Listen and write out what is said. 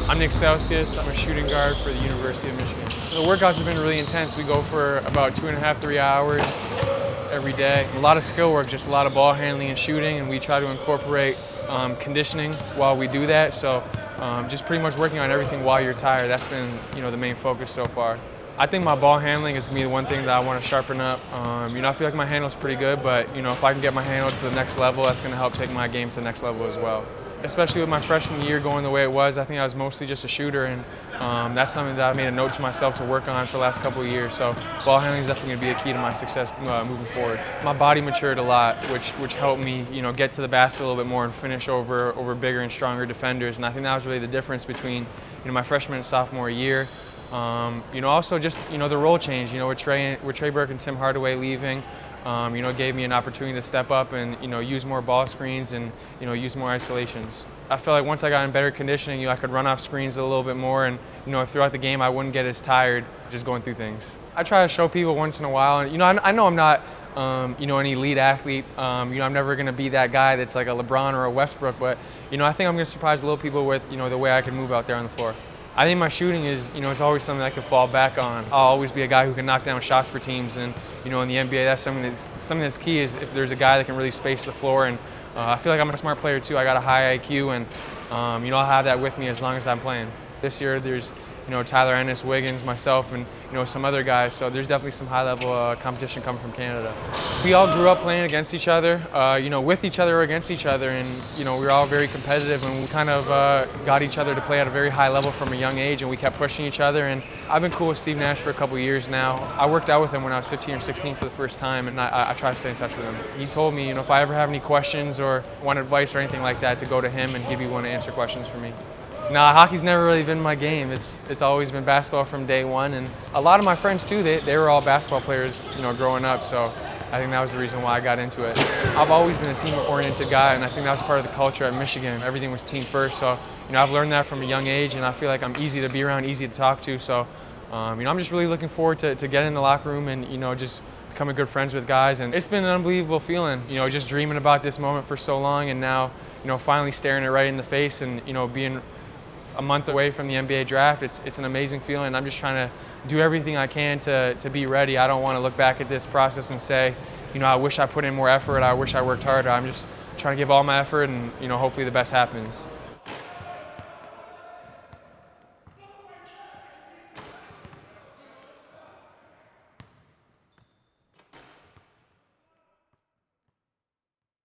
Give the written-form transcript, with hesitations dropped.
I'm Nik Stauskas. I'm a shooting guard for the University of Michigan. The workouts have been really intense. We go for about 2.5 to 3 hours every day. A lot of skill work, just a lot of ball handling and shooting, and we try to incorporate conditioning while we do that. So just pretty much working on everything while you're tired. That's been the main focus so far. I think my ball handling is going to be the one thing that I want to sharpen up. I feel like my handle's pretty good, but if I can get my handle to the next level, that's going to help take my game to the next level as well. Especially with my freshman year going the way it was, I think I was mostly just a shooter, and that's something that I made a note to myself to work on for the last couple of years. So ball handling is definitely going to be a key to my success moving forward. My body matured a lot, which helped me get to the basket a little bit more and finish over bigger and stronger defenders. And I think that was really the difference between my freshman and sophomore year. Also just the role change. With Trey Burke and Tim Hardaway leaving. Gave me an opportunity to step up and use more ball screens and use more isolations. I felt like once I got in better conditioning, I could run off screens a little bit more, and throughout the game I wouldn't get as tired just going through things. I try to show people once in a while, and I know I'm not an elite athlete. I'm never going to be that guy that's like a LeBron or a Westbrook, but I think I'm going to surprise little people with the way I can move out there on the floor. I think my shooting is, it's always something I can fall back on. I'll always be a guy who can knock down shots for teams, and in the NBA, that's something that's key. Is if there's a guy that can really space the floor, and I feel like I'm a smart player too. I got a high IQ, and I'll have that with me as long as I'm playing. This year, there's Tyler Ennis, Wiggins, myself, and some other guys. So there's definitely some high-level competition coming from Canada. We all grew up playing against each other, with each other or against each other, and we were all very competitive, and we kind of got each other to play at a very high level from a young age, and we kept pushing each other. And I've been cool with Steve Nash for a couple years now. I worked out with him when I was 15 or 16 for the first time, and I try to stay in touch with him. He told me, if I ever have any questions or want advice or anything like that, to go to him, and he'd be one to answer questions for me. Nah, hockey's never really been my game. It's always been basketball from day one, and a lot of my friends too, they were all basketball players, growing up, so I think that was the reason why I got into it. I've always been a team-oriented guy, and I think that was part of the culture at Michigan. Everything was team first, so I've learned that from a young age, and I feel like I'm easy to be around, easy to talk to, so I'm just really looking forward to getting in the locker room and just becoming good friends with guys. And it's been an unbelievable feeling, just dreaming about this moment for so long, and now finally staring it right in the face, and being a month away from the NBA draft. It's an amazing feeling. I'm just trying to do everything I can to be ready. I don't want to look back at this process and say, I wish I put in more effort, I wish I worked harder. I'm just trying to give all my effort, and hopefully the best happens.